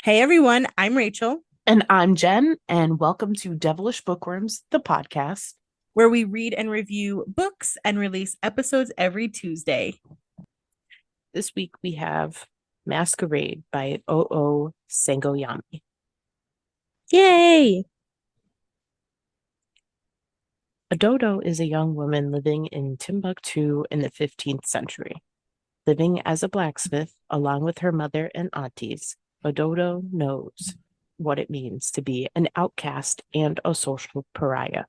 Hey everyone, I'm Rachel, And I'm Jen, and welcome to Devilish Bookworms, the podcast. where we read and review books and release episodes every Tuesday. This week we have Masquerade by Sangoyomi. Yay! Òdòdó is a young woman living in Timbuktu in the 15th century. Living as a blacksmith along with her mother and aunties, Òdòdó knows what it means to be an outcast and a social pariah.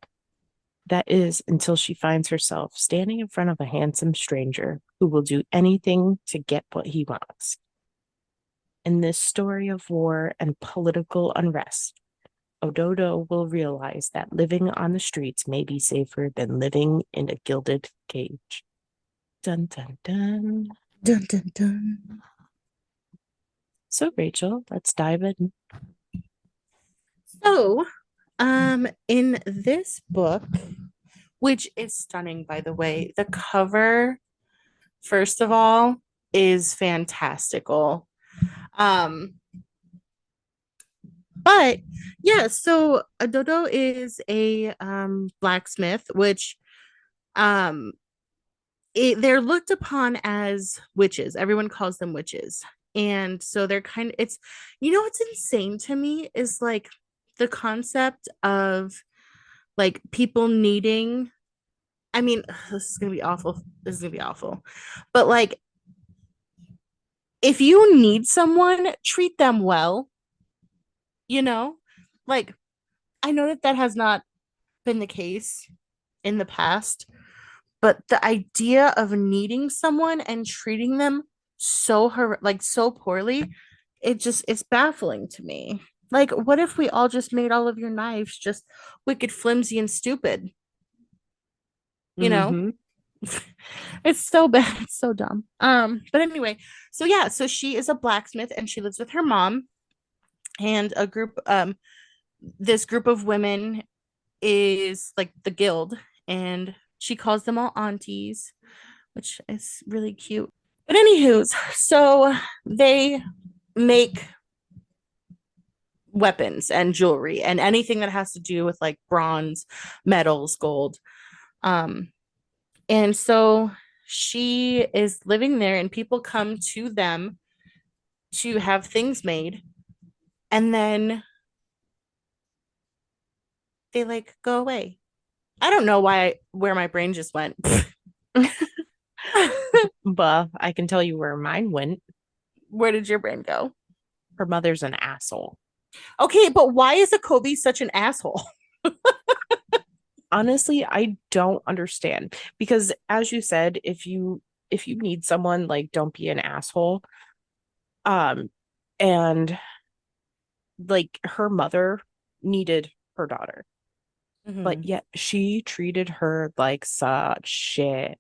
That is until she finds herself standing in front of a handsome stranger who will do anything to get what he wants. In this story of war and political unrest, Òdòdó will realize that living on the streets may be safer than living in a gilded cage. Dun dun dun. Dun dun dun. So, Rachel, let's dive in. So, in this book, which is stunning, by the way, the cover, first of all, is fantastical. But yeah, so Òdòdó is a blacksmith, which um they're looked upon as witches. Everyone calls them witches. And so they're kind of it's what's insane to me is like the concept of like people needing I mean, this is gonna be awful. This is gonna be awful. But like if you need someone, treat them well, you know? Like I know that has not been the case in the past, but the idea of needing someone and treating them so poorly, it's baffling to me. Like, what if we all just made all of your knives just wicked, flimsy, and stupid? You know, Mm-hmm. it's so bad, it's so dumb. But anyway, so yeah, so she is a blacksmith and she lives with her mom and a group. This group of women is like the guild, and she calls them all aunties, which is really cute. But anywho's, so they make weapons and jewelry and anything that has to do with like bronze, metals, gold. Um, and so she is living there, and people come to them to have things made, and then they like go away. I don't know where my brain just went. But I can tell you where mine went. Where did your brain go? Her mother's an asshole. Okay, but why is a Kobe such an asshole? Honestly, I don't understand because as you said, if you need someone, like don't be an asshole. Um and like her mother needed her daughter, but Mm-hmm. yet she treated her like such shit.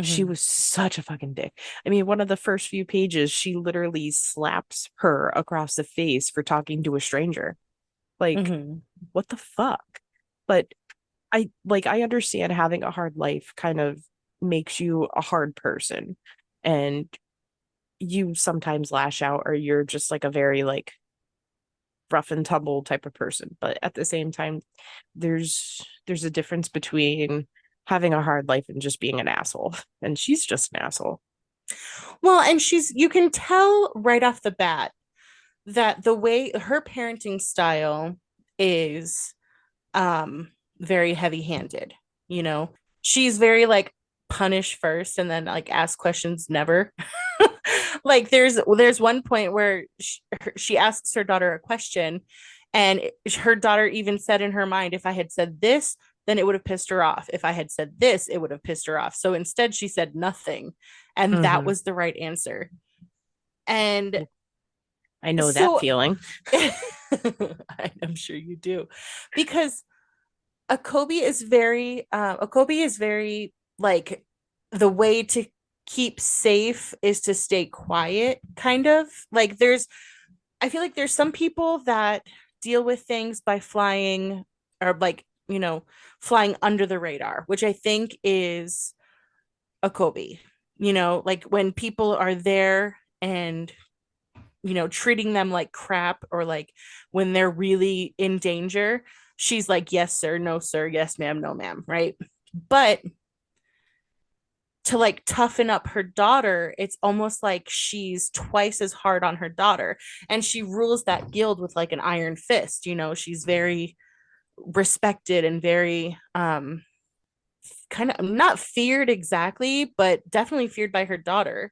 She Mm-hmm. was such a fucking dick. I mean, one of the first few pages, she literally slaps her across the face for talking to a stranger. Like, Mm-hmm. what the fuck? But I understand having a hard life kind of makes you a hard person, and you sometimes lash out, or you're just like a very like rough and tumble type of person. But at the same time, there's a difference between having a hard life and just being an asshole. And she's just an asshole. Well, and you can tell right off the bat that the way her parenting style is very heavy-handed, you know. She's very like punish first and then like ask questions never. Like there's one point where she asks her daughter a question, and her daughter even said in her mind, if I had said this, then it would have pissed her off. If I had said this, it would have pissed her off. So instead she said nothing, and that Hmm. was the right answer. And I know that so feeling. I'm sure you do, because a Kobe is very like the way to keep safe is to stay quiet, kind of. Like I feel like there's some people that deal with things by flying, or like, flying under the radar, which I think is a Kobe. Like when people are there and treating them like crap, or like when they're really in danger, she's like, yes, sir, no, sir, yes, ma'am, no, ma'am, right? But to like toughen up her daughter, it's almost like she's twice as hard on her daughter. And she rules that guild with like an iron fist. She's very respected and very kind of not feared exactly, but definitely feared by her daughter.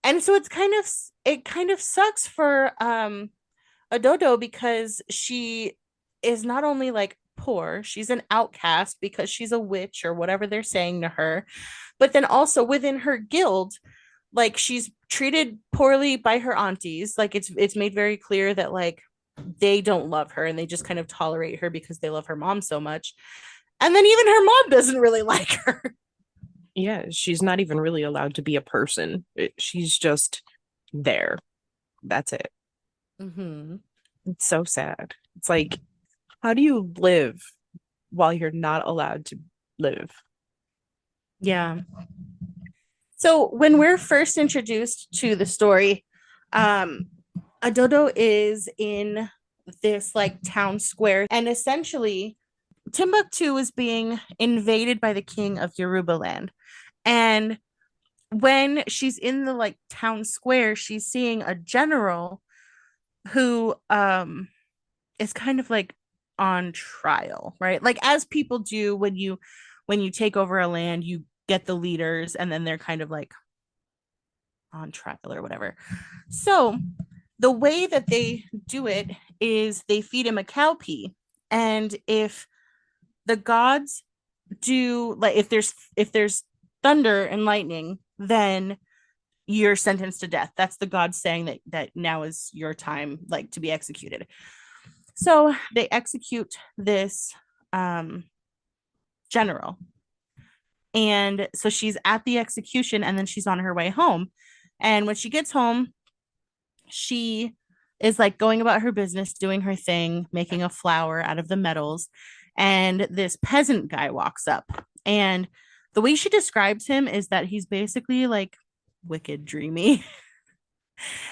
And so it kind of sucks for Òdòdó, because she is not only like poor, she's an outcast because she's a witch or whatever they're saying to her, but then also within her guild, like she's treated poorly by her aunties. Like it's made very clear that like they don't love her and they just kind of tolerate her because they love her mom so much. And then even her mom doesn't really like her. Yeah, she's not even really allowed to be a person. She's just there. That's it. Mm-hmm. It's so sad. It's like, how do you live while you're not allowed to live? Yeah. So when we're first introduced to the story, Òdòdó is in this like town square, and essentially Timbuktu is being invaded by the king of Yorubaland. And when she's in the like town square, she's seeing a general who is kind of like on trial, right? Like as people do when you take over a land, you get the leaders and then they're kind of like on trial or whatever. So the way that they do it is they feed him a cowpea. And if the gods do, like, if there's thunder and lightning, then you're sentenced to death. That's the gods saying that now is your time, like, to be executed. So they execute this general. And so she's at the execution and then she's on her way home. And when she gets home, she is like going about her business, doing her thing, making a flower out of the metals. And this peasant guy walks up. And the way she describes him is that he's basically like wicked dreamy.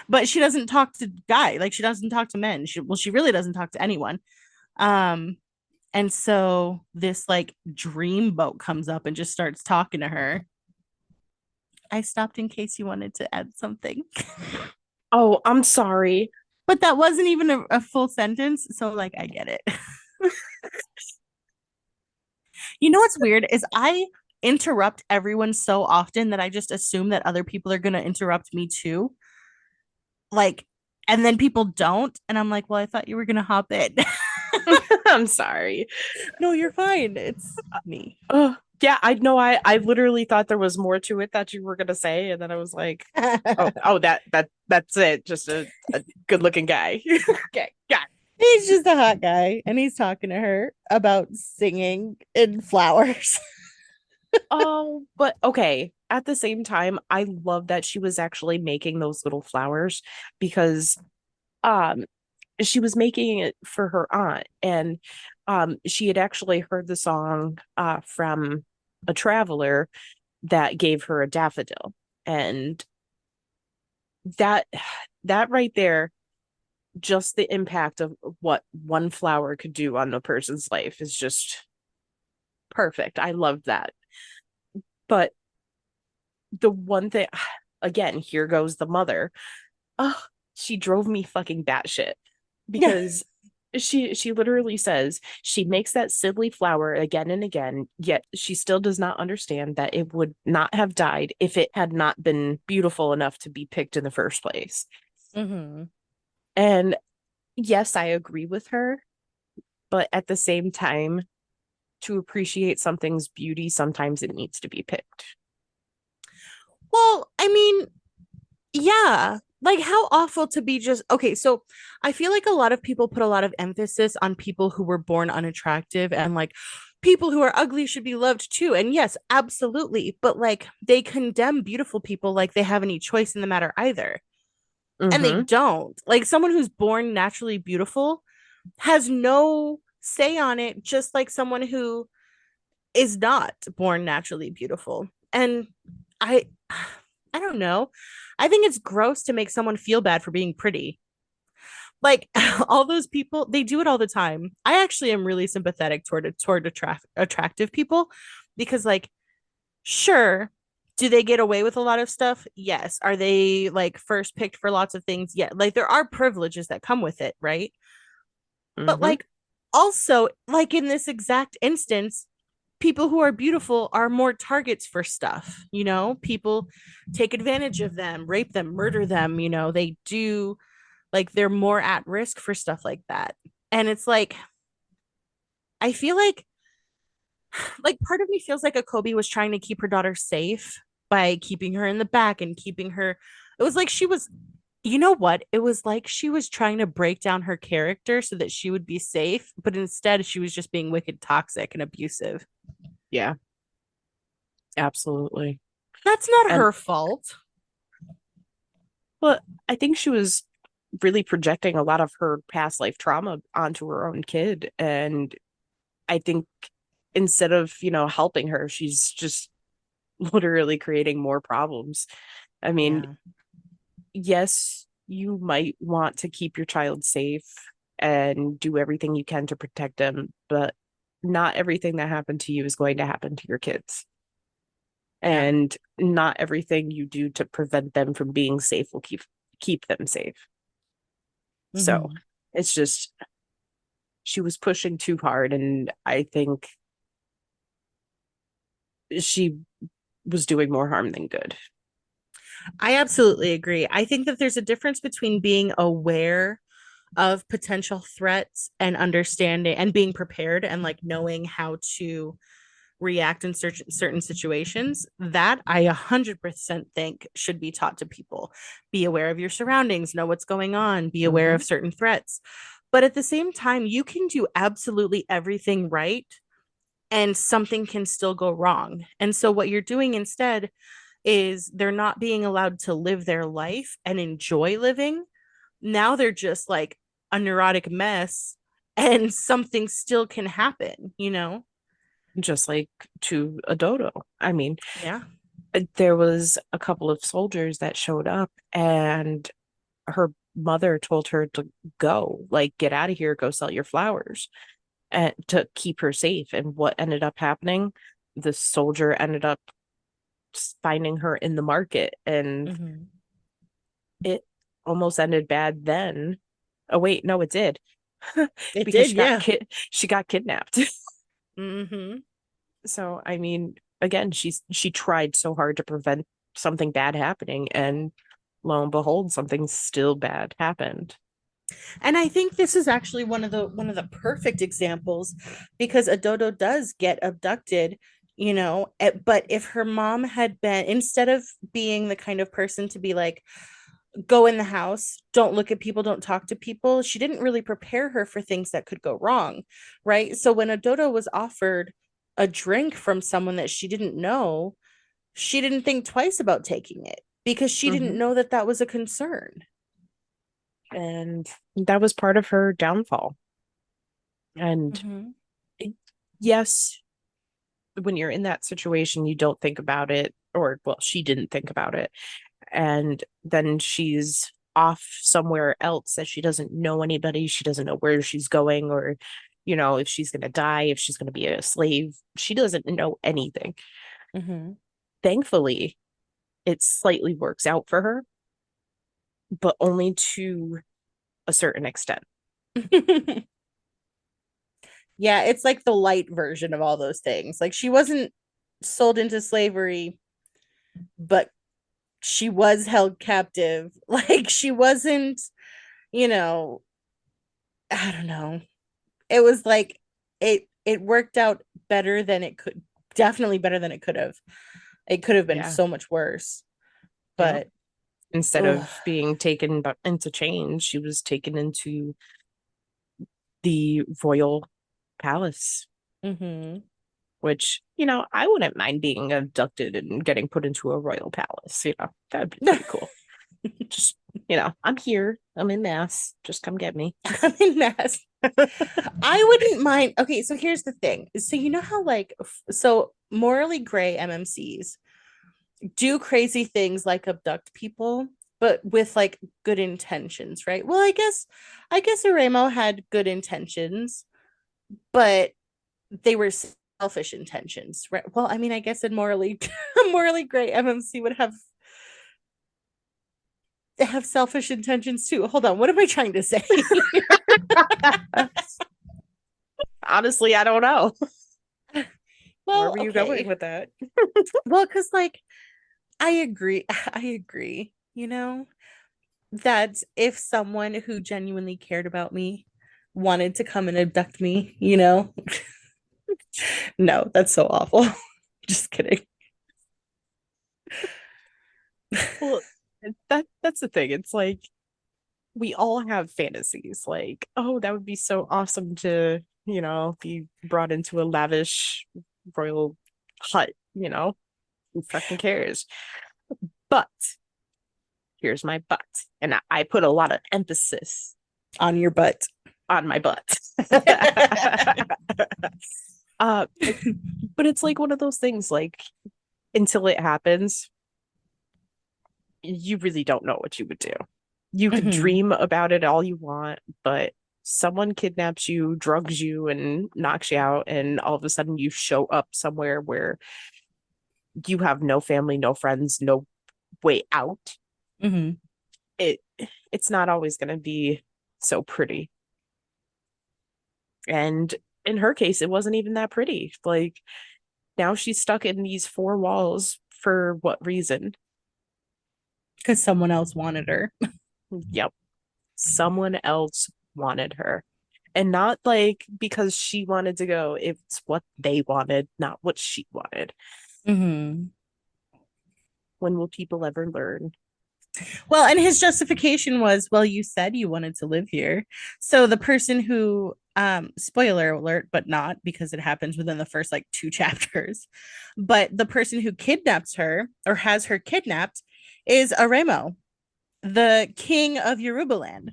But she doesn't talk to guy, like she doesn't talk to men. She really doesn't talk to anyone. Um, and so this like dream boat comes up and just starts talking to her. I stopped in case you wanted to add something. Oh, I'm sorry. But that wasn't even a full sentence. So, like, I get it. You know what's weird is I interrupt everyone so often that I just assume that other people are going to interrupt me too. Like, and then people don't. And I'm like, well, I thought you were going to hop in. I'm sorry. No, you're fine. It's me. Oh, yeah, I know. I literally thought there was more to it that you were gonna say, and then I was like, oh, that's it. Just a good looking guy. Okay, yeah. He's just a hot guy and he's talking to her about singing in flowers. Oh, but okay. At the same time, I love that she was actually making those little flowers because um she was making it for her aunt, and she had actually heard the song from a traveler that gave her a daffodil, and that that right there, just the impact of what one flower could do on a person's life is just perfect. I love that. But the one thing, again, here goes the mother. Oh, she drove me fucking batshit because she literally says she makes that silly flower again and again, yet she still does not understand that it would not have died if it had not been beautiful enough to be picked in the first place. Mm-hmm. And yes, I agree with her, but at the same time, to appreciate something's beauty, sometimes it needs to be picked. Well, I mean, yeah. Like, how awful to be just okay. So I feel like a lot of people put a lot of emphasis on people who were born unattractive, and like people who are ugly should be loved too. And yes, absolutely. But like they condemn beautiful people like they have any choice in the matter either. And they Mm-hmm. don't. Like someone who's born naturally beautiful has no say on it, just like someone who is not born naturally beautiful. And I I don't know. I think it's gross to make someone feel bad for being pretty. Like all those people, they do it all the time. I actually am really sympathetic toward attractive people because like sure, do they get away with a lot of stuff? Yes. Are they like first picked for lots of things? Yeah. Like there are privileges that come with it, right? But Mm-hmm. like also like in this exact instance, people who are beautiful are more targets for stuff, you know? People take advantage of them, rape them, murder them, you know? They do like they're more at risk for stuff like that. And it's like I feel like part of me feels like Akobe was trying to keep her daughter safe by keeping her in the back and keeping her. It was like she was, you know what? It was like she was trying to break down her character so that she would be safe, but instead she was just being wicked toxic and abusive. Yeah, absolutely. That's not And her fault. well, I think she was really projecting a lot of her past life trauma onto her own kid. And I think instead of, helping her, she's just literally creating more problems. I mean, Yeah. yes, you might want to keep your child safe and do everything you can to protect them, but not everything that happened to you is going to happen to your kids. Yeah. And not everything you do to prevent them from being safe will keep them safe. So Mm-hmm. it's just she was pushing too hard, and I think she was doing more harm than good. I absolutely agree. I think that there's a difference between being aware of potential threats and understanding and being prepared and like knowing how to react in certain situations that I 100% think should be taught to people. Be aware of your surroundings, know what's going on, be aware Mm-hmm. of certain threats. But at the same time, you can do absolutely everything right and something can still go wrong. And so what you're doing instead is they're not being allowed to live their life and enjoy living. Now they're just like a neurotic mess and something still can happen, you know? Just like to Òdòdó. I mean, Yeah. there was a couple of soldiers that showed up, and her mother told her to go, like, get out of here, go sell your flowers, and to keep her safe. And what ended up happening? The soldier ended up finding her in the market, and Mm-hmm. it almost ended bad then. Oh wait, no, it did. It Because did, yeah. she got kidnapped. Mm-hmm. So I mean, again, she tried so hard to prevent something bad happening, and lo and behold, something still bad happened. And I think this is actually one of the perfect examples because Adodo does get abducted, you know, but if her mom had been instead of being the kind of person to be like go in the house, don't look at people, don't talk to people, she didn't really prepare her for things that could go wrong, right? So when Adodo was offered a drink from someone that she didn't know, she didn't think twice about taking it because she didn't Hmm. know that that was a concern. And that was part of her downfall. And Mm-hmm. it- yes, when you're in that situation, you don't think about it, or well, she didn't think about it. And then she's off somewhere else that she doesn't know anybody. She doesn't know where she's going, or, if she's going to die, if she's going to be a slave. She doesn't know anything. Mm-hmm. Thankfully, it slightly works out for her, but only to a certain extent. Yeah, it's like the light version of all those things. Like she wasn't sold into slavery, but she was held captive. Like she wasn't, you know, I don't know. It was like it worked out better than it could, definitely better than it could have. It could have been Yeah. so much worse. Yeah. But Instead ugh. of being taken into chains, she was taken into the royal palace, Mm-hmm. which, I wouldn't mind being abducted and getting put into a royal palace. That'd be pretty cool. Just, I'm here. I'm in mass. Just come get me. I'm in mass. I wouldn't mind. Okay, so here's the thing. So you know how like so morally gray MMCs do crazy things like abduct people, but with like good intentions, right? Well, I guess Aremo had good intentions, but they were selfish intentions, right? Well, I mean, I guess in morally morally great MMC would have selfish intentions too. Hold on, what am I trying to say? Honestly, I don't know. Where Well, were you going okay. with that? Well, because like I agree. I agree, that if someone who genuinely cared about me wanted to come and abduct me, no, that's so awful. Just kidding. Well, that's the thing. It's like we all have fantasies. Like, oh, that would be so awesome to, be brought into a lavish royal hut, Who fucking cares? But here's my but. And I put a lot of emphasis On your butt. on my butt. But it's like one of those things, like until it happens, you really don't know what you would do. You could Mhm. dream about it all you want, but someone kidnaps you, drugs you, and knocks you out, and all of a sudden you show up somewhere where you have no family, no friends, no way out. Mhm. It it's not always going to be so pretty. And in her case, it wasn't even that pretty. Like now she's stuck in these four walls for what reason? Because someone else wanted her. Yep. Someone else wanted her. And not like because she wanted to go, it's what they wanted, not what she wanted. Mhm. When will people ever learn? Well, and his justification was, well, you said you wanted to live here. So the person who, spoiler alert, but not because it happens within the first like two chapters, but the person who kidnaps her or has her kidnapped is Aremo, the king of Yorubaland,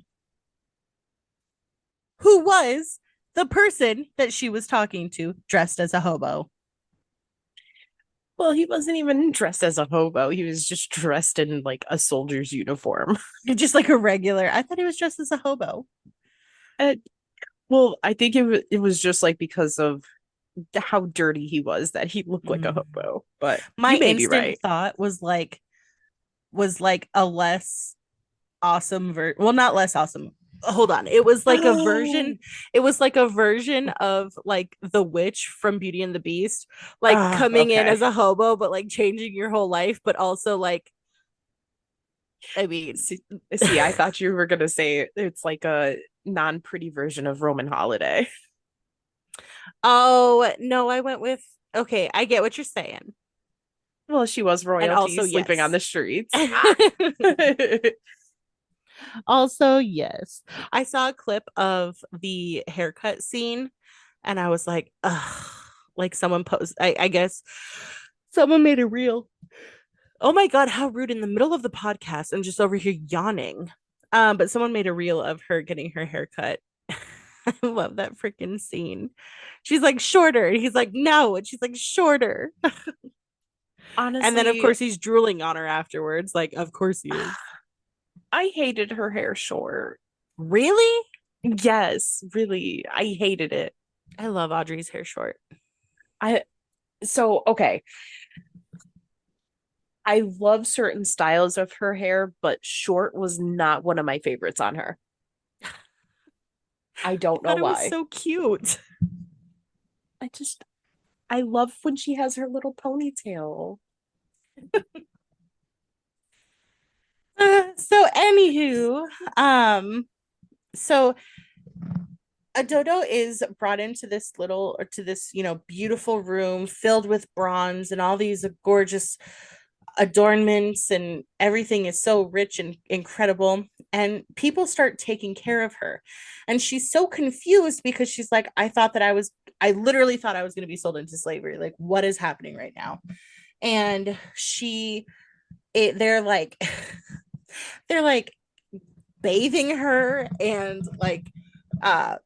who was the person that she was talking to dressed as a hobo. Well, he wasn't even dressed as a hobo. He was just dressed in like a soldier's uniform. Just like a regular. I thought he was dressed as a hobo. Uh, well, I think it was just like because of how dirty he was that he looked like a Mm. hobo. But My you may be instant right. thought was like a less awesome well, not less awesome. Hold on. Oh, It was like a version of like the witch from Beauty and the Beast, like coming in okay. as a hobo, but like changing your whole life, but also like, I mean, See, I thought you were gonna say it's like a non-pretty version of Roman Holiday. oh no, I went with, okay, I get what you're saying. Well, she was And royalty also, sleeping on yes. the streets. Ah. Also, yes. I saw a clip of the haircut scene and I was like, ugh, like someone posted, I guess someone made a reel. Oh my God, how rude in the middle of the podcast. I'm just over here yawning. But someone made a reel of her getting her haircut. I love that freaking scene. She's like shorter. And he's like, no. And she's like, shorter. And then, of Honestly, course, he's drooling on her afterwards. Like, of course he is. I hated her hair short. Really? Yes, really. I hated it. I love Audrey's hair short. I so okay. I love certain styles of her hair, but short was not one of my favorites on her. I don't I know thought it was why. so cute. I just I love when she has her little ponytail. So anywho, so Òdòdó is brought into this little or to this, beautiful room filled with bronze and all these gorgeous adornments, and everything is so rich and incredible. And people start taking care of her. And she's so confused because she's like, I literally thought I was going to be sold into slavery. Like, what is happening right now? And they're like, they're like bathing her and like, uh,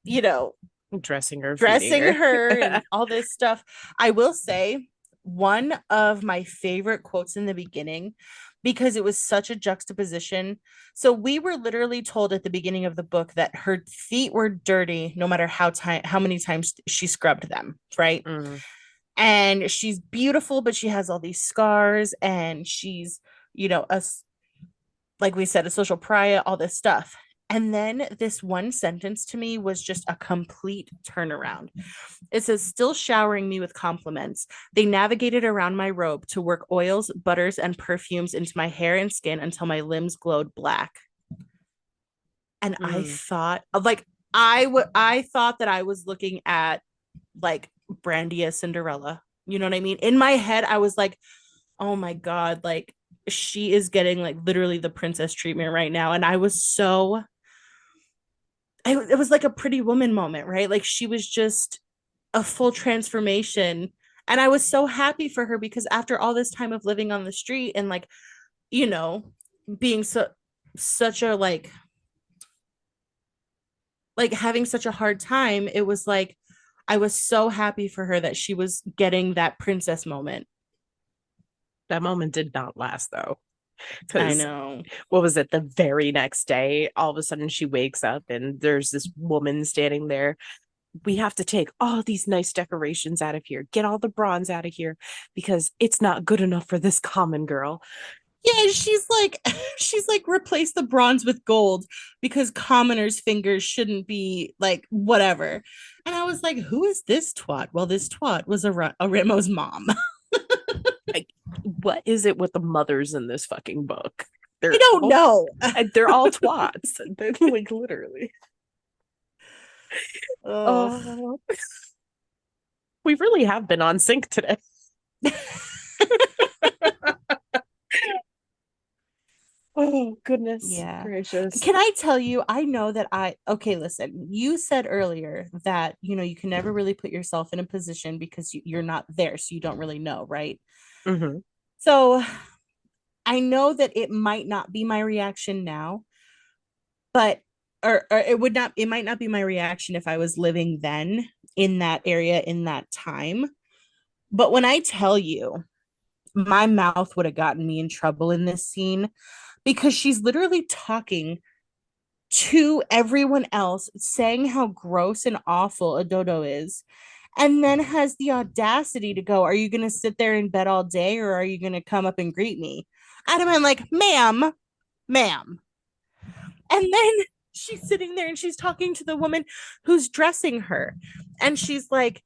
you know, Dressing her, feeding dressing her. her and all this stuff. I will say, one of my favorite quotes in the beginning because it was such a juxtaposition. So we were literally told at the beginning of the book that her feet were dirty no matter how many times she scrubbed them, right? Mm. And she's beautiful, but she has all these scars, and she's, a like we said, a social pariah, all this stuff. And then this one sentence to me was just a complete turnaround. It says, still showering me with compliments, they navigated around my robe to work oils, butters, and perfumes into my hair and skin until my limbs glowed black. And I Mm. thought, like, I thought that I was looking at like Brandy as Cinderella. You know what I mean? In my head, I was like, oh my God, like she is getting like literally the princess treatment right now. And I was so, it was like a Pretty Woman moment, right? Like she was just a full transformation. And I was so happy for her because after all this time of living on the street and like, you know, being such a like having such a hard time, it was like I was so happy for her that she was getting that princess moment. That moment did not last though. I Because know. what was it, the very next day, all of a sudden she wakes up and there's this woman standing there. We have to take all these nice decorations out of here, get all the bronze out of here because it's not good enough for this common girl. Yeah, she's like replace the bronze with gold because commoners' fingers shouldn't be like whatever. And I was like, who is this twat? Well, this twat was a Rimo's mom. Like, what is it with the mothers in this fucking book? I They're don't all know. they're all twats. They're like literally. Oh. Oh, we really have been on sync today. Oh, goodness Yeah. gracious. Can I tell you, I know that okay, listen, you said earlier that, you can never really put yourself in a position because you're not there, so you don't really know, right? Mm-hmm. So I know that it might not be my reaction now, but, or it might not be my reaction if I was living then in that area in that time. But when I tell you, my mouth would have gotten me in trouble in this scene because she's literally talking to everyone else saying how gross and awful Òdòdó is, and then has the audacity to go, are you going to sit there in bed all day or are you going to come up and greet me? I'd have been like, ma'am. And then she's sitting there and she's talking to the woman who's dressing her. And she's like,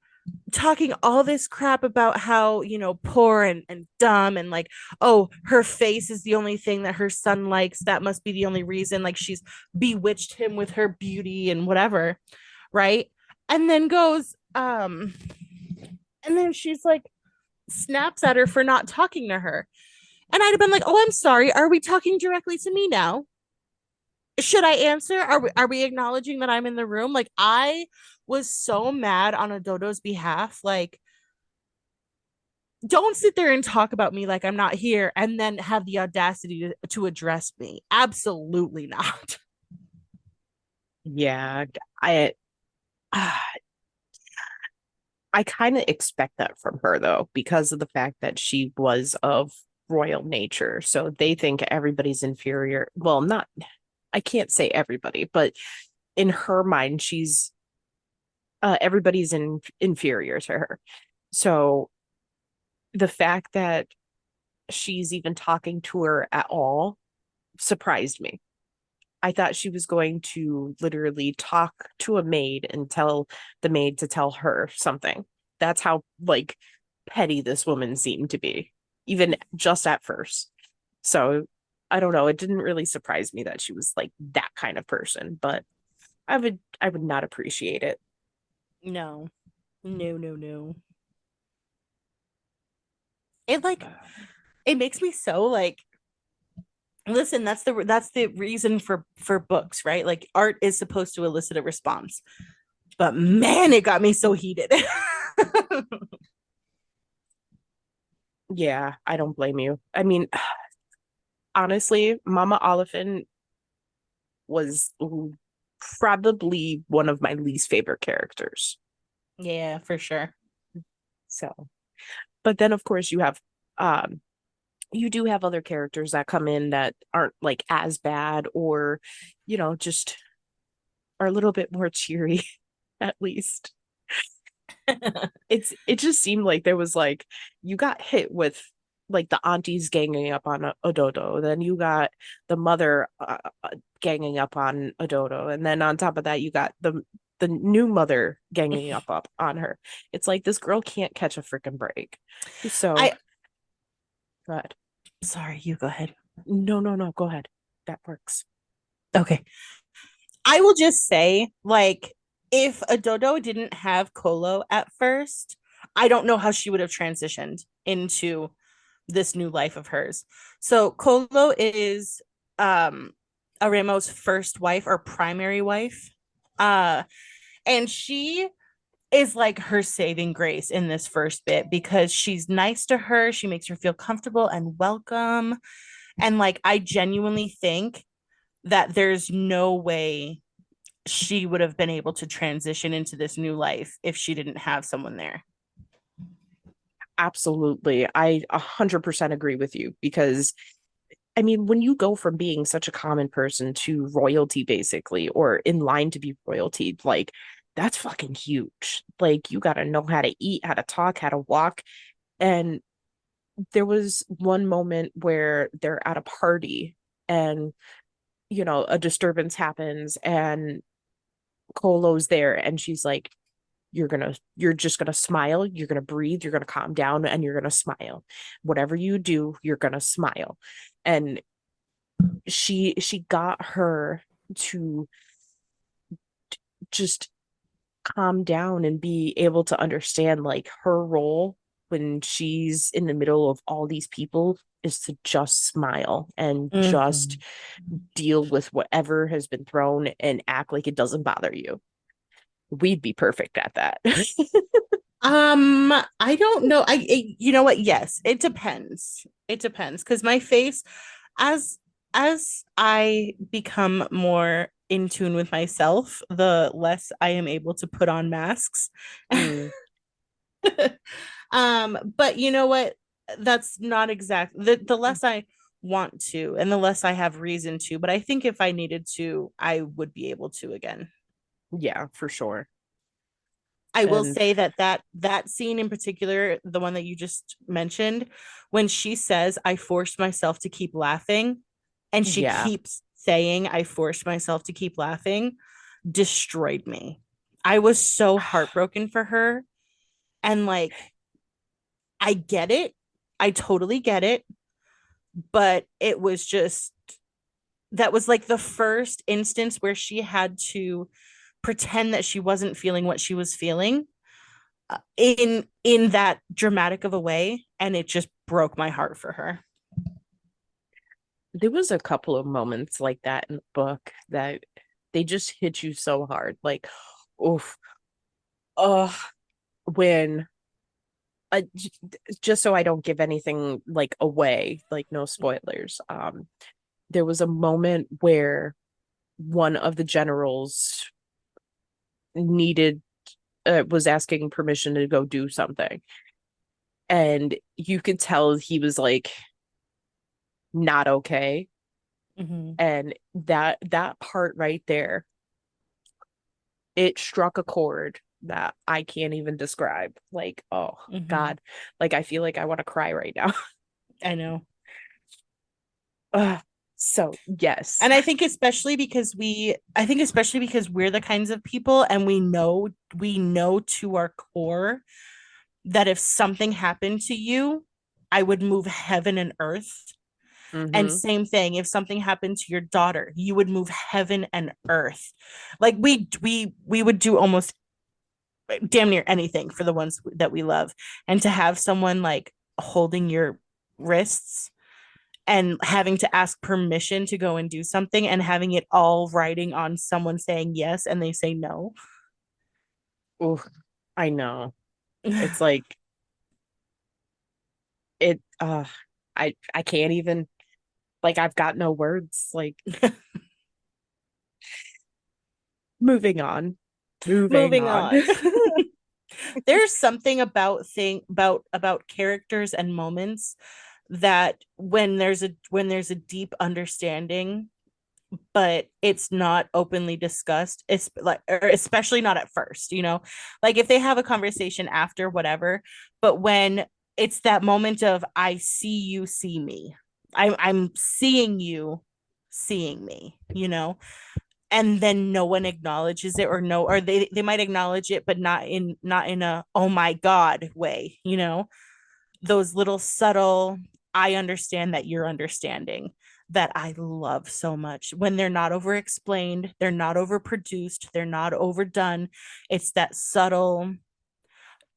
talking all this crap about how, poor and dumb, and like, oh, her face is the only thing that her son likes, that must be the only reason, like she's bewitched him with her beauty and whatever, right? And then goes, and then she's like, snaps at her for not talking to her. And I'd have been like, oh, I'm sorry, are we talking directly to me now? Should I answer? Are we acknowledging that I'm in the room? Like, I was so mad on Òdòdó's behalf. Like, don't sit there and talk about me like I'm not here and then have the audacity to address me. Absolutely not. Yeah, I I kind of expect that from her though, because of the fact that she was of royal nature. So they think everybody's inferior. Well, not, I can't say everybody, but in her mind, she's everybody's inferior to her. So the fact that she's even talking to her at all surprised me. I thought she was going to literally talk to a maid and tell the maid to tell her something. That's how like petty this woman seemed to be, even just at first. So I don't know. It didn't really surprise me that she was like that kind of person, but I would not appreciate it. No, no. It like, it makes me so like, listen, that's the reason for books, right? Like art is supposed to elicit a response. But man, it got me so heated. Yeah, I don't blame you. I mean, honestly, Mama Oliphant was probably one of my least favorite characters. Yeah, for sure. So, But then of course um you do have other characters that come in that aren't like as bad, or just are a little bit more cheery at least. It just seemed like there was like you got hit with like the aunties ganging up on Òdòdó, then you got the mother ganging up on Òdòdó, and then on top of that you got the new mother ganging up on her. It's like this girl can't catch a freaking break. So, I go ahead. sorry, you go ahead. No, no, no, go ahead. That works. Okay. I will just say, like, if Òdòdó didn't have Kolo at first, I don't know how she would have transitioned into this new life of hers. So Kolo is Aremo's first wife or primary wife. Uh and she is like her saving grace in this first bit because she's nice to her, she makes her feel comfortable and welcome. And like I genuinely think that there's no way she would have been able to transition into this new life if she didn't have someone there. Absolutely. I 100% agree with you because I mean, when you go from being such a common person to royalty, basically, or in line to be royalty, like that's fucking huge. Like, you got to know how to eat, how to talk, how to walk. And there was one moment where they're at a party and, a disturbance happens and Kolo's there and she's like, you're just gonna smile, you're gonna breathe, you're gonna calm down, and you're gonna smile. Whatever you do, you're gonna smile. And she got her to just calm down and be able to understand like her role when she's in the middle of all these people is to just smile and Mm-hmm. just deal with whatever has been thrown and act like it doesn't bother you. We'd be perfect at that. I don't know. You know what? Yes, it depends. It depends because my face, as as I become more in tune with myself, the less I am able to put on masks. Mm, But you know what? That's not exact. The less I want to, and the less I have reason to. But I think if I needed to, I would be able to again. yeah, for sure. I will And say that scene in particular, the one that you just mentioned, when she says, "I forced myself to keep laughing," and she yeah. keeps saying, "I forced myself to keep laughing," destroyed me. I was so heartbroken for her, and like I get it, I totally get it, but it was just that was like the first instance where she had to pretend that she wasn't feeling what she was feeling in that dramatic of a way, and it just broke my heart for her. There was a couple of moments like that in the book that they just hit you so hard. Like, oof, oh, when just so I don't give anything like away, like no spoilers. There was a moment where one of the generals needed was asking permission to go do something, and you could tell he was like not okay. Mm-hmm. And that part right there, it struck a chord that I can't even describe. Like, oh Mm-hmm. God, like I feel like I want to cry right now. I know. So yes. And I think especially because we're the kinds of people and we know to our core that if something happened to you, I would move heaven and earth. And Mm-hmm. same thing, if something happened to your daughter, you would move heaven and earth. Like we would do almost damn near anything for the ones that we love. And to have someone like holding your wrists and having to ask permission to go and do something and having it all riding on someone saying yes and they say no. Oh, I know. It's like it I can't even, like, I've got no words. Like, moving on. Moving Moving on. on. There's something about characters and moments that when there's a deep understanding, but it's not openly discussed, it's like, or especially not at first, like if they have a conversation after, whatever, but when it's that moment of I see you see me, I'm seeing you seeing me, and then no one acknowledges it, or no, or they might acknowledge it, but not in a oh my god way, those little subtle I understand that you're understanding, that I love so much, when they're not over explained, they're not overproduced, they're not overdone. It's that subtle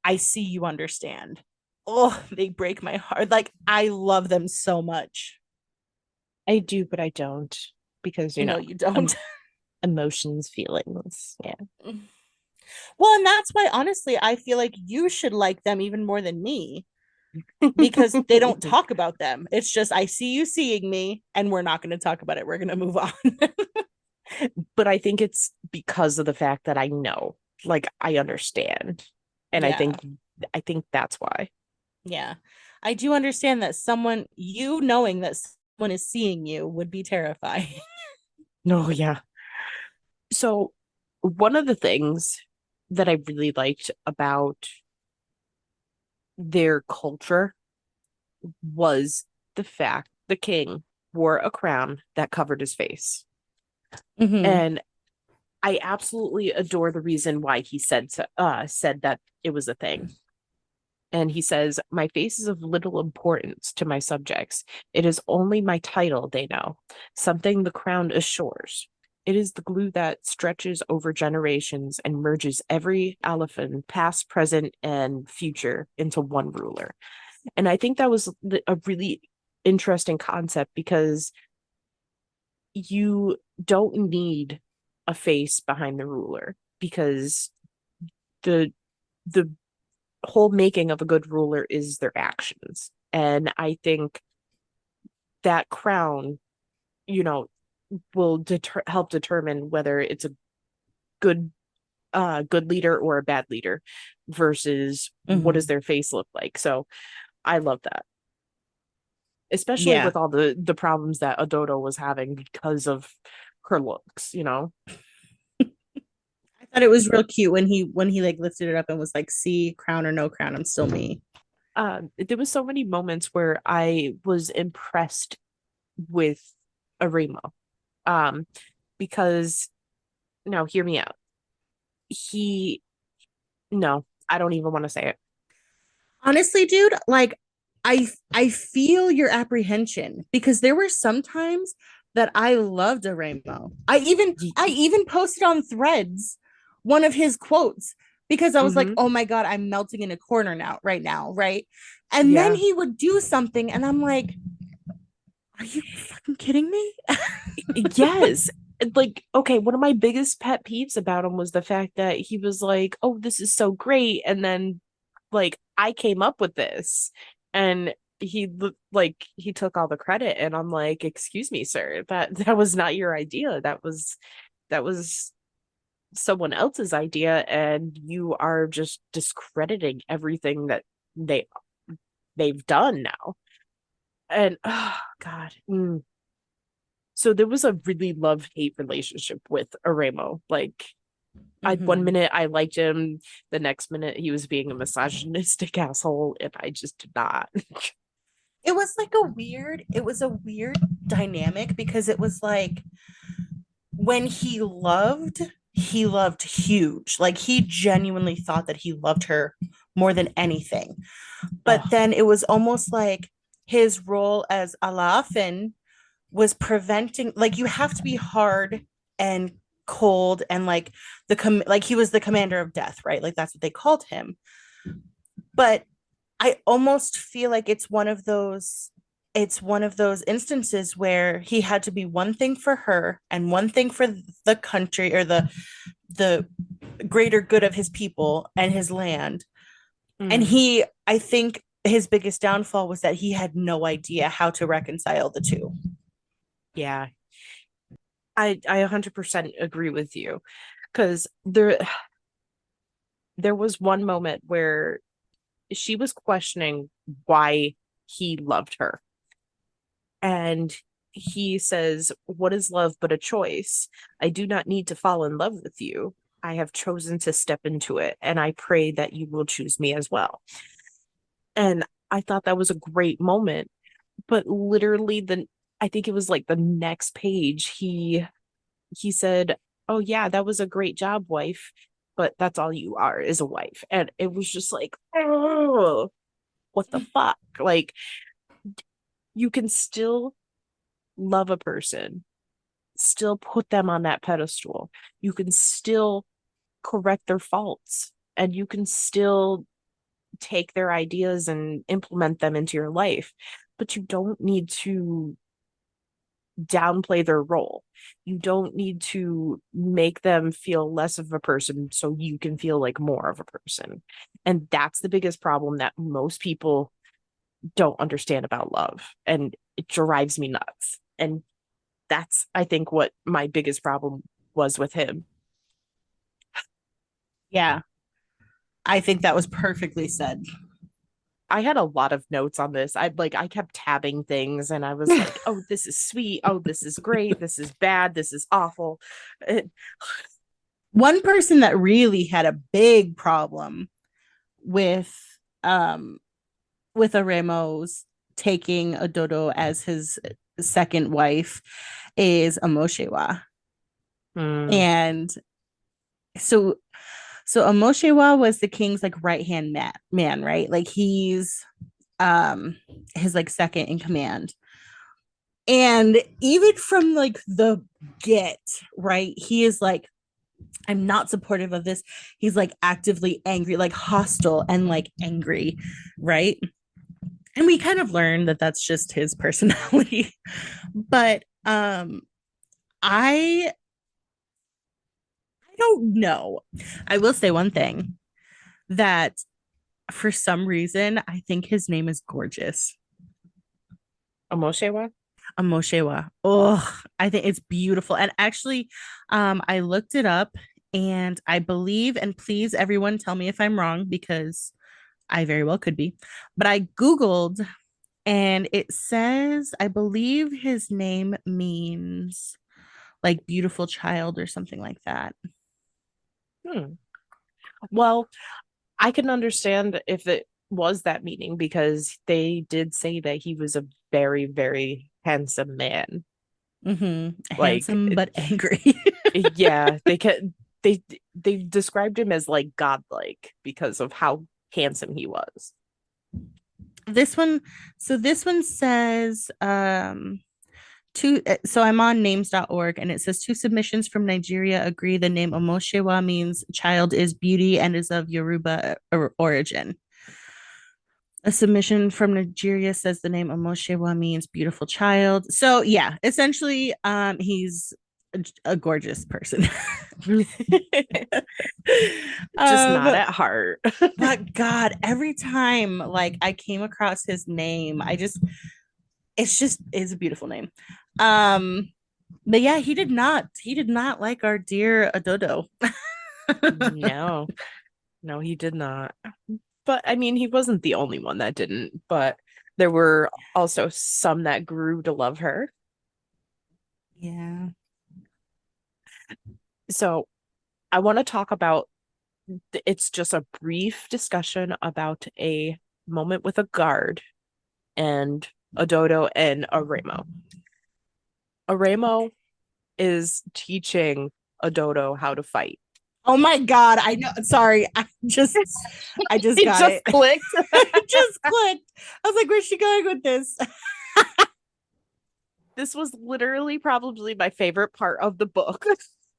I see you understand. Oh, they break my heart. Like, I love them so much. I do, but I don't because, I know you don't. emotions, feelings. Yeah. Well, and that's why honestly I feel like you should like them even more than me, because they don't talk about them. It's just I see you seeing me, and we're not going to talk about it. We're going to move on. But I think it's because of the fact that I know, like I understand. And Yeah. I think that's why. Yeah. I do understand that knowing that someone is seeing you would be terrifying. No, yeah. So one of the things that I really liked about their culture was the fact the king wore a crown that covered his face. Mm-hmm. And I absolutely adore the reason why he said that it was a thing. And he says, "My face is of little importance to my subjects. It is only my title they know, something the crown assures. It is the glue that stretches over generations and merges every elephant, past, present, and future, into one ruler." And I think that was a really interesting concept because you don't need a face behind the ruler because the the whole making of a good ruler is their actions. And I think that crown, you know, will help determine whether it's a good good leader or a bad leader versus what does Mm-hmm. their face look like. So I love that. Especially Yeah. with all the problems that Òdòdó was having because of her looks. I thought it was real cute when he like lifted it up and was like, see, crown or no crown, I'm still me. There was so many moments where I was impressed with Arimo. Um, because no, hear me out. He no, I don't even want to say it. Honestly, dude, like I feel your apprehension, because there were some times that I loved a rainbow. I even posted on Threads one of his quotes, because I was like, Mm-hmm. "Oh my god, I'm melting in a corner now, right now, right?" And then Yeah. he would do something, and I'm like, "Are you fucking kidding me?" Yes. Like, okay, one of my biggest pet peeves about him was the fact that he was like, "Oh, this is so great," and then like I came up with this, and he took all the credit, and I'm like, "Excuse me, sir, that was not your idea. That was someone else's idea, and you are just discrediting everything that they they've done now." And oh God. So there was a really love-hate relationship with Aremo. Like one Mm-hmm. minute I liked him, the next minute he was being a misogynistic asshole, and I just did not. It was a weird dynamic, because it was like, when he loved huge, like he genuinely thought that he loved her more than anything, but Oh, then it was almost like his role as Alafin was preventing, like, you have to be hard and cold, and like like he was the commander of death, right? Like that's what they called him. But I almost feel like it's one of those instances where he had to be one thing for her and one thing for the country, or the greater good of his people and his land. And mm, I think his biggest downfall was that he had no idea how to reconcile the two. yeah. I 100% agree with you because there was one moment where she was questioning why he loved her. And he says, "What is love but a choice? I do not need to fall in love with you. I have chosen to step into it, and I pray that you will choose me as well." And I thought that was a great moment. But literally I think it was like the next page, he said, "Oh yeah, that was a great job, wife, but that's all you are is a wife." And it was just like, oh, what the fuck? Like, you can still love a person, still put them on that pedestal. You can still correct their faults, and you can still take their ideas and implement them into your life, but you don't need to downplay their role. You don't need to make them feel less of a person so you can feel like more of a person. And that's the biggest problem that most people don't understand about love. And it drives me nuts. And that's, I think, what my biggest problem was with him. Yeah, I think that was perfectly said. I had a lot of notes on this. I kept tabbing things and I was like, oh, this is sweet. Oh, this is great. This is bad. This is awful. One person that really had a big problem with um Aremo's taking Òdòdó as his second wife is Amoshewa. Hmm. And so Amoshewa was the king's like right hand man, right? Like he's his like second in command. And even from like the get, right, he is like, I'm not supportive of this. He's like actively angry, like hostile and like angry, right? And we kind of learned that that's just his personality. But I don't know. I will say one thing, that for some reason I think his name is gorgeous. Omoshewa? Amoshewa. Oh, I think it's beautiful. And actually, I looked it up and I believe, and please everyone tell me if I'm wrong because I very well could be, but I Googled and it says, I believe his name means like beautiful child or something like that. Hmm. Well, I can understand if it was that meaning because they did say that he was a very, very handsome man. Like, Handsome but angry. yeah, they they described him as like godlike because of how handsome he was. This one, so this one says two, so I'm on names.org and it says two submissions from Nigeria agree the name Omoshewa means child is beauty and is of Yoruba origin. A submission from Nigeria says the name Omoshewa means beautiful child. So yeah, essentially, he's a gorgeous person. Just not um, at heart. but God, every time like I came across his name, it's a beautiful name. Um, but yeah, he did not like our dear Òdòdó. No, no, he did not. But I mean, he wasn't the only one that didn't, but there were also some that grew to love her. Yeah. So I want to talk about it's just a brief discussion about a moment with a guard and Òdòdó and Aremo. Aremo is teaching Òdòdó how to fight. Oh my God, I know. Sorry, I just It got just it. clicked. It just clicked. I was like, where's she going with this? This was literally probably my favorite part of the book.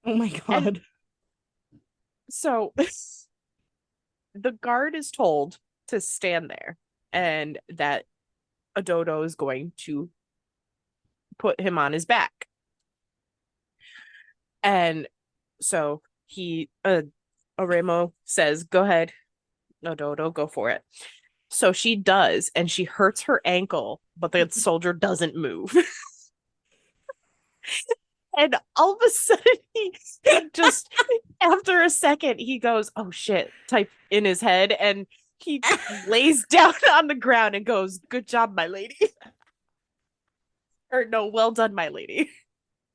Oh my And God. so the guard is told to stand there and that Òdòdó is going to put him on his back. And so Aremo says, go ahead, Òdòdó, go for it. So she does, and she hurts her ankle, but the soldier doesn't move. And all of a sudden, he just, after a second, he goes, oh shit, type in his head. And he lays down on the ground and goes, good job, my lady. Or no, well done, my lady.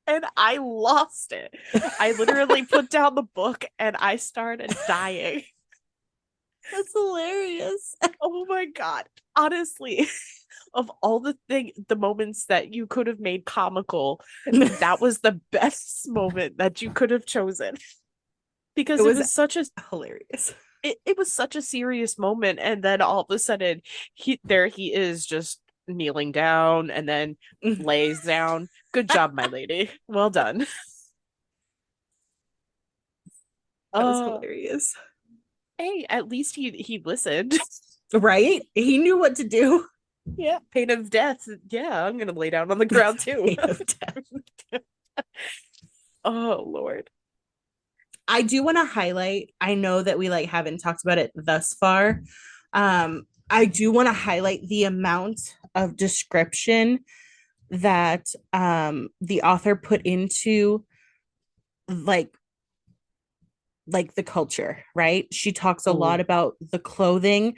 And I lost it. I literally put down the book and I started dying. That's hilarious. Oh my God. Honestly, of all the moments that you could have made comical, that was the best moment that you could have chosen. Because it was such a hilarious. It was such a serious moment. And then all of a sudden he is just kneeling down and then lays down. Good job, my lady. Well done. That was hilarious. Hey, at least he listened. Right? He knew what to do. Yeah, pain of death. Yeah, I'm gonna lay down on the ground too. Pain of death. Oh Lord. I do want to highlight, I know that we haven't talked about it thus far. I do want to highlight the amount of description that the author put into like the culture, right? She talks a lot about the clothing,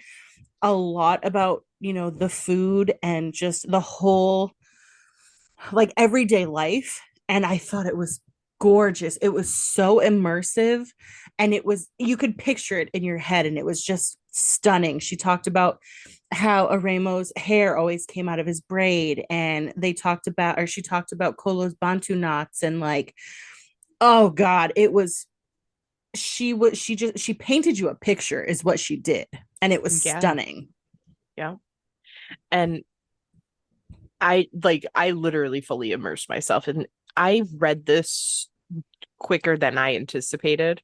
a lot about, the food and just the whole everyday life. And I thought it was gorgeous. It was so immersive, and you could picture it in your head, and it was just stunning. She talked about how Aremo's hair always came out of his braid, and she talked about Kolo's bantu knots, and oh God, it was she painted you a picture is what she did, and it was stunning. Yeah. And I literally fully immersed myself, and I read this quicker than I anticipated.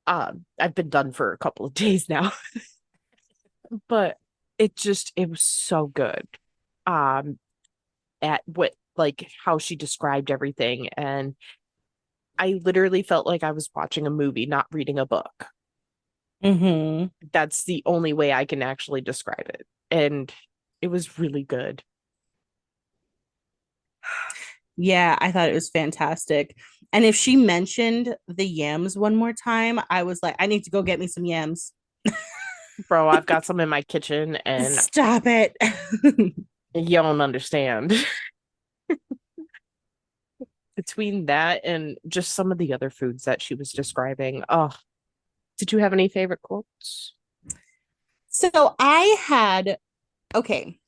I've been done for a couple of days now. But it was so good. At what how she described everything, and I literally felt like I was watching a movie, not reading a book. Mm-hmm. That's the only way I can actually describe it. And it was really good. Yeah, I thought it was fantastic. And if she mentioned the yams one more time, I was like, I need to go get me some yams. Bro, I've got some in my kitchen and stop it. You don't understand. Between that and just some of the other foods that she was describing. Oh, did you have any favorite quotes? So okay,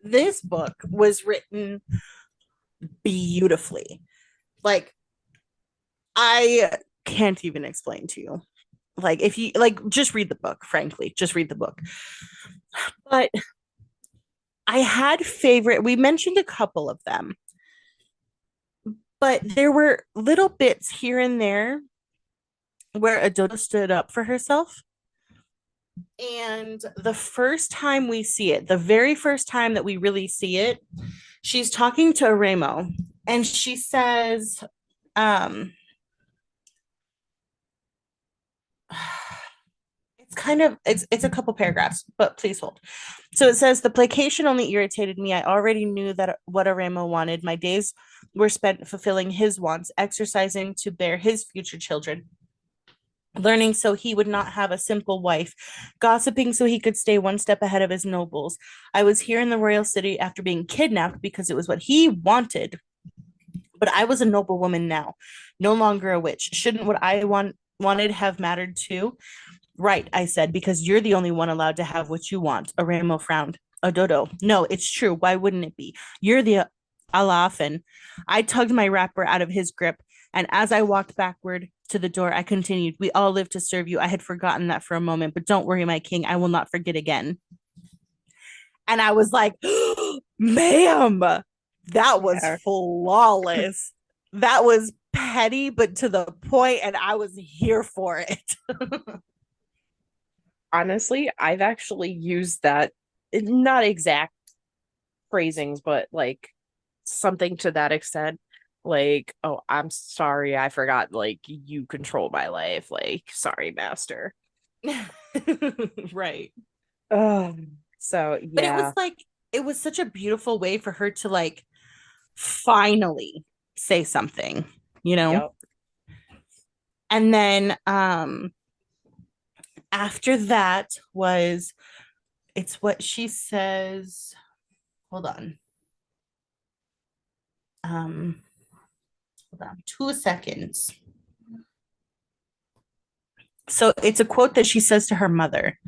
this book was written beautifully. I can't even explain to you. If you just read the book, frankly, just read the book. But I had we mentioned a couple of them, but there were little bits here and there where Òdòdó stood up for herself. And the first time we see it, the very first time that we really see it, she's talking to Aremo, and she says, it's a couple paragraphs, but please hold. So it says, the placation only irritated me. I already knew that what Aremo wanted. My days were spent fulfilling his wants, exercising to bear his future children, learning so he would not have a simple wife, gossiping so he could stay one step ahead of his nobles. I was here in the royal city after being kidnapped because it was what he wanted. But I was a noble woman now, no longer a witch. Shouldn't what I wanted have mattered too? Right, I said, because you're the only one allowed to have what you want. Aremo frowned. Òdòdó, no, it's true. Why wouldn't it be? You're the Alafin. I tugged my wrapper out of his grip, and as I walked backward to the door, I continued, we all live to serve you. I had forgotten that for a moment, but don't worry, my king. I will not forget again. And I was like, ma'am, that was flawless. That was petty, but to the point, and I was here for it. Honestly, I've actually used that, not exact phrasings, but something to that extent. Oh, I'm sorry, I forgot, you control my life. Sorry, master. Right. So But yeah. it was such a beautiful way for her to finally say something, you know? Yep. And then after that was it's what she says. Hold on. Um hold on 2 seconds. So it's a quote that she says to her mother.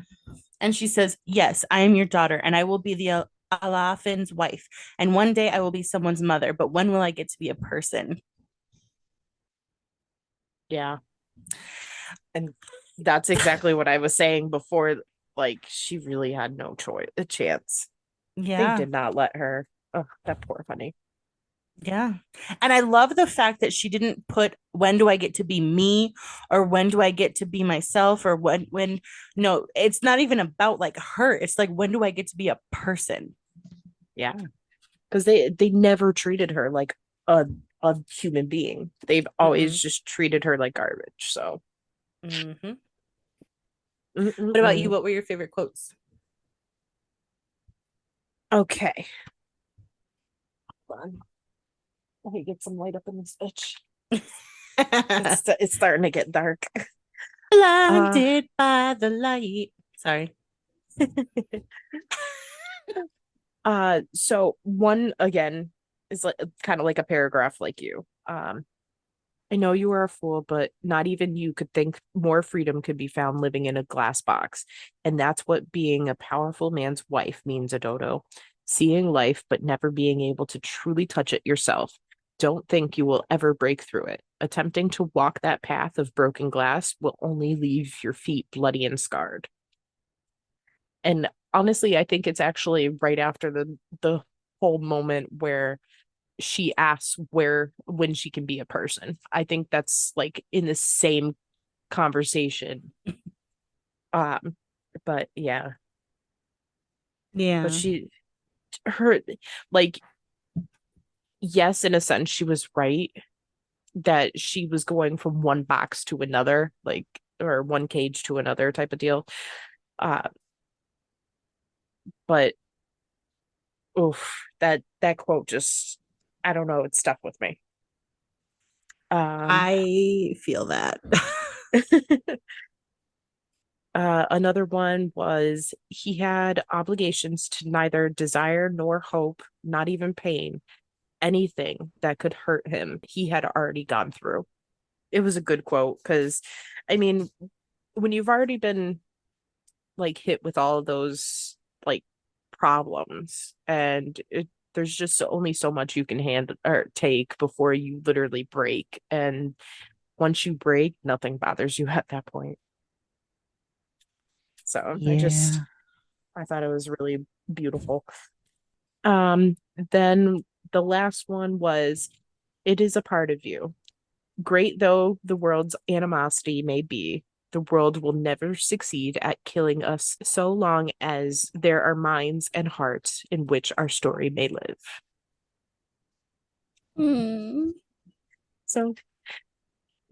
And she says, "Yes, I am your daughter, and I will be the Alaafin's wife. And one day I will be someone's mother, but when will I get to be a person?" Yeah. And that's exactly what I was saying before. Like, she really had no choice, a chance. They Yeah. did not let her. Oh, that poor honey. Yeah. And I love the fact that she didn't put when do I get to be me or when do I get to be myself or when no, it's not even about like her. It's like when do I get to be a person? Yeah. Because they never treated her like a human being. They've always Mm-mm. just treated her like garbage. So Mm-hmm. What about you? Mm-mm-mm. What were your favorite quotes? Okay. Hold on. Let me get some light up in this bitch. It's starting to get dark. Uh Blinded by the light. Sorry. so one again is like kind of like a paragraph like you. I know you are a fool, but not even you could think more freedom could be found living in a glass box. And that's what being a powerful man's wife means, Òdòdó. Seeing life, but never being able to truly touch it yourself. Don't think you will ever break through it. Attempting to walk that path of broken glass will only leave your feet bloody and scarred. And honestly, I think it's actually right after the whole moment where she asks where when she can be a person. I think that's like in the same conversation. Um, but yeah, but Yeah. she her like yes, in a sense, she was right that she was going from one box to another, like or one cage to another type of deal. Uh, but oof, that quote just I don't know, it stuck with me. Um, I feel that. Another one was he had obligations to neither desire nor hope, not even pain, anything that could hurt him. He had already gone through. It was a good quote because, I mean, when you've already been like hit with all of those like problems and there's just only so much you can handle or take before you literally break. And once you break, nothing bothers you at that point. So Yeah. I thought it was really beautiful. Um, then the last one was, it is a part of you. Great though the world's animosity may be, the world will never succeed at killing us so long as there are minds and hearts in which our story may live. Hmm. So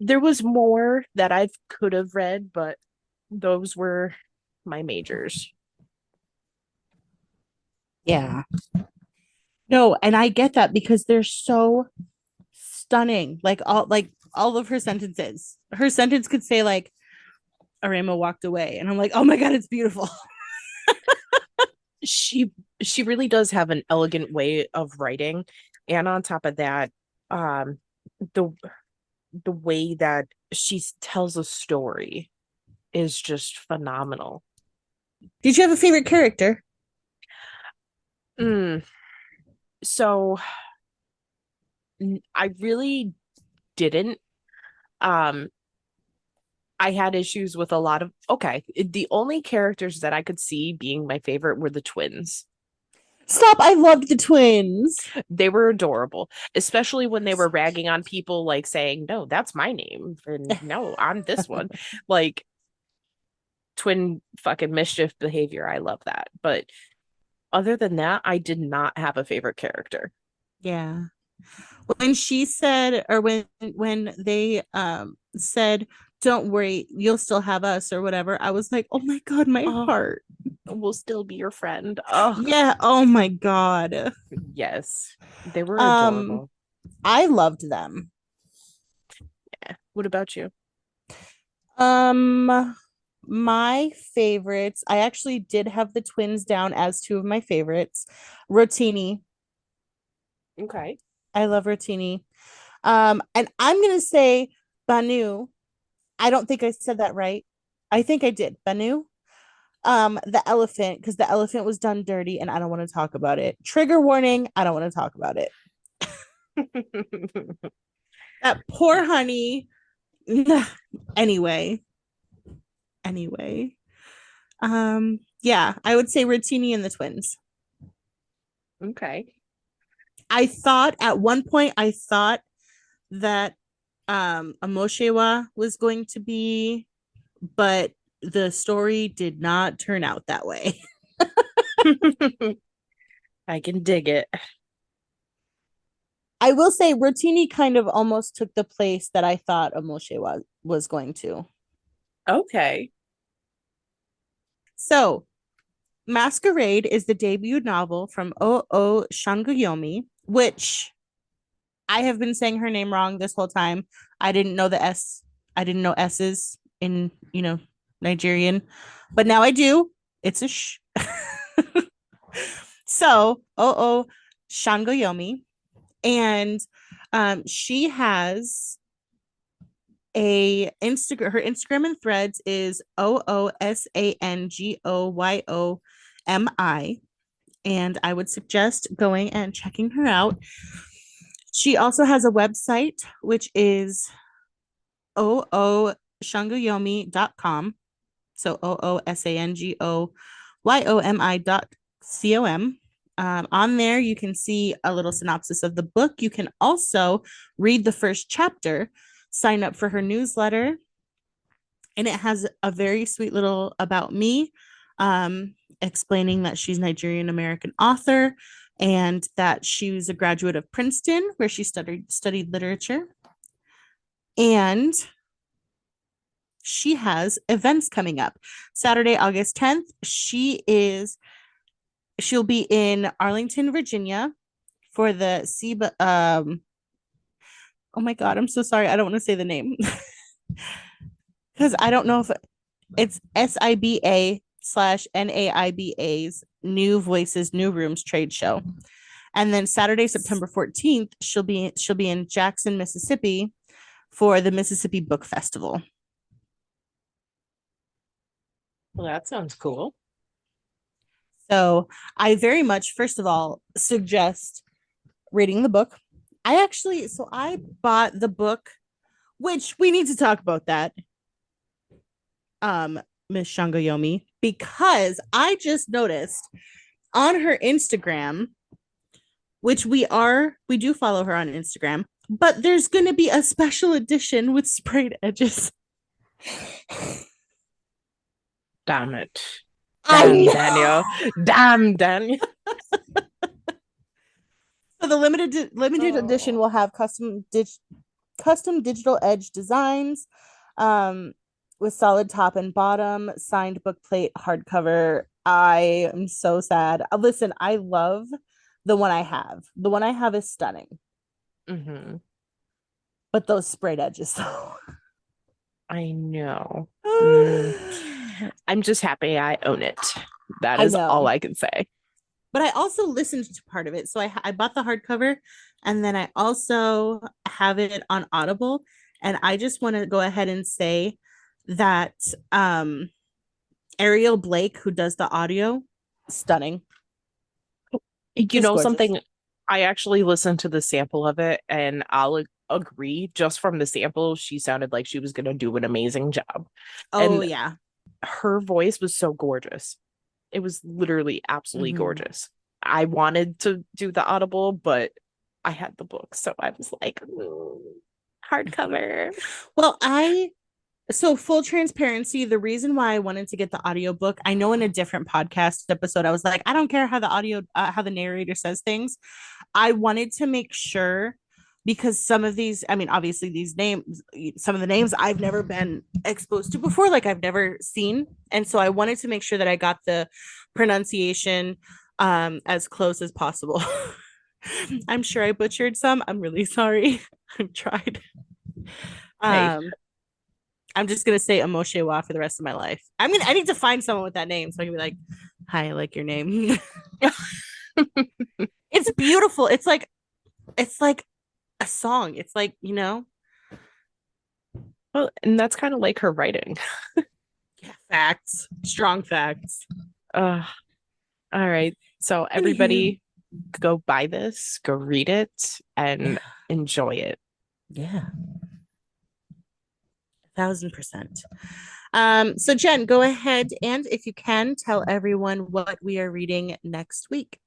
there was more that I could have read, but those were my majors. Yeah. No, and I get that because they're so stunning. Like all of her sentences. Her sentence could say like Arema walked away. And I'm like, oh my God, it's beautiful. She she really does have an elegant way of writing, and on top of that, um, the the way that she tells a story is just phenomenal. Did you have a favorite character? Mm. So I really didn't. Um, I had issues with a lot of, okay, the only characters that I could see being my favorite were the twins. Stop. I loved the twins. They were adorable, especially when they were ragging on people, like saying, "No, that's my name," and "No, I'm this one." Like twin fucking mischief behavior. I love that. But other than that, I did not have a favorite character. Yeah. When she said, or when they said, "Don't worry, you'll still have us," or whatever, I was like, "Oh my God, my Oh, heart." we'll still be your friend. Oh, Yeah. Oh my God. yes. They were Um, adorable. I loved them. Yeah. What about you? My favorites, I actually did have the twins down as two of my favorites. Rotini. Okay. I love Rotini. And I'm gonna say Banu. I don't think I said that right. I think I did. Banu. The elephant, because the elephant was done dirty and I don't want to talk about it. Trigger warning, I don't want to talk about it. That poor honey. anyway. Anyway. Yeah, I would say Rotini and the twins. Okay. I thought at one point that Amoshewa was going to be, but the story did not turn out that way. I can dig it. I will say Rotini kind of almost took the place that I thought Amoshewa was going to. Okay. So, Masquerade is the debut novel from Sangoyomi, which I have been saying her name wrong this whole time. I didn't know the S. I didn't know S's in, Nigerian, but now I do. It's a sh. So, Sangoyomi. And she has her Instagram and threads is OOSANGOYOMI. And I would suggest going and checking her out. She also has a website, which is ooshangoyomi.com. So OOSANGOYOMI.com. On there, you can see a little synopsis of the book. You can also read the first chapter, sign up for her newsletter, and it has a very sweet little about me, explaining that she's Nigerian American author and that she was a graduate of Princeton, where she studied literature. And she has events coming up. Saturday, August 10th, she'll be in Arlington, Virginia for the SIBA. Oh my God, I'm so sorry. I don't want to say the name because I don't know if it's SIBA/NAIBA's New Voices, New Rooms trade show. And then Saturday, September 14th, she'll be in Jackson, Mississippi for the Mississippi Book Festival. Well, that sounds cool. So I very much, first of all, suggest reading the book. I bought the book, which we need to talk about that, Miss Sangoyomi, because I just noticed on her Instagram, which we do follow her on Instagram, but there's going to be a special edition with sprayed edges. Damn it. Damn, Daniel. Damn, Daniel. So the limited edition will have custom digital edge designs, with solid top and bottom, signed book plate, hardcover. I am so sad. Listen, I love the one I have. The one I have is stunning. Mm-hmm. But those sprayed edges, though. I know. I'm just happy I own it. That is all I can say. But I also listened to part of it. So I bought the hardcover and then I also have it on Audible. And I just want to go ahead and say that Ariel Blake, who does the audio, stunning. You know, something, I actually listened to the sample of it and I'll agree, just from the sample, she sounded like she was going to do an amazing job. Oh, and yeah. Her voice was so gorgeous. It was literally absolutely gorgeous. I wanted to do the Audible, but I had the book. So I was like, hardcover. Well, so full transparency, the reason why I wanted to get the audiobook, I know in a different podcast episode, I was like, I don't care how the narrator says things. I wanted to make sure, because some of these, I mean, obviously some of the names I've never been exposed to before, like I've never seen. And so I wanted to make sure that I got the pronunciation as close as possible. I'm sure I butchered some. I'm really sorry. I've tried. Hey, Um, I'm just gonna say Amoshewa for the rest of my life. I need to find someone with that name so I can be like, "Hi, I like your name." It's beautiful. It's like a song. It's like, well, and that's kind of like her writing. yeah, facts, strong facts. Uh, all right. So Anywho, everybody go buy this, go read it, and yeah, enjoy it. yeah, 1000%. So Jen, go ahead and if you can, tell everyone what we are reading next week.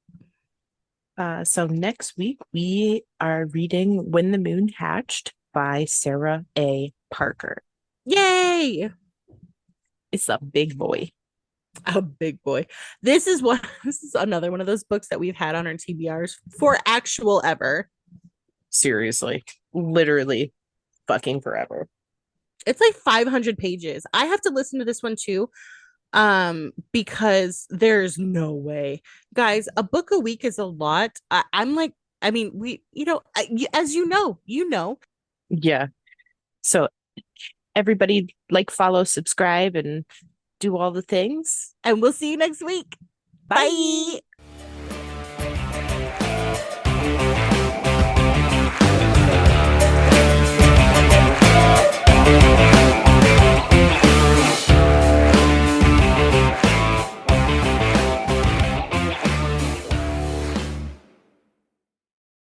So next week we are reading When the Moon Hatched by Sarah A. Parker. Yay! It's a big boy. A big boy. This is another one of those books that we've had on our TBRs for actual ever. Seriously, literally fucking forever. It's like 500 pages. I have to listen to this one too, because there's no way, guys, a book a week is a lot. I'm like, I mean, as you know. Yeah. So everybody like, follow, subscribe, and do all the things. And we'll see you next week. Bye. Bye.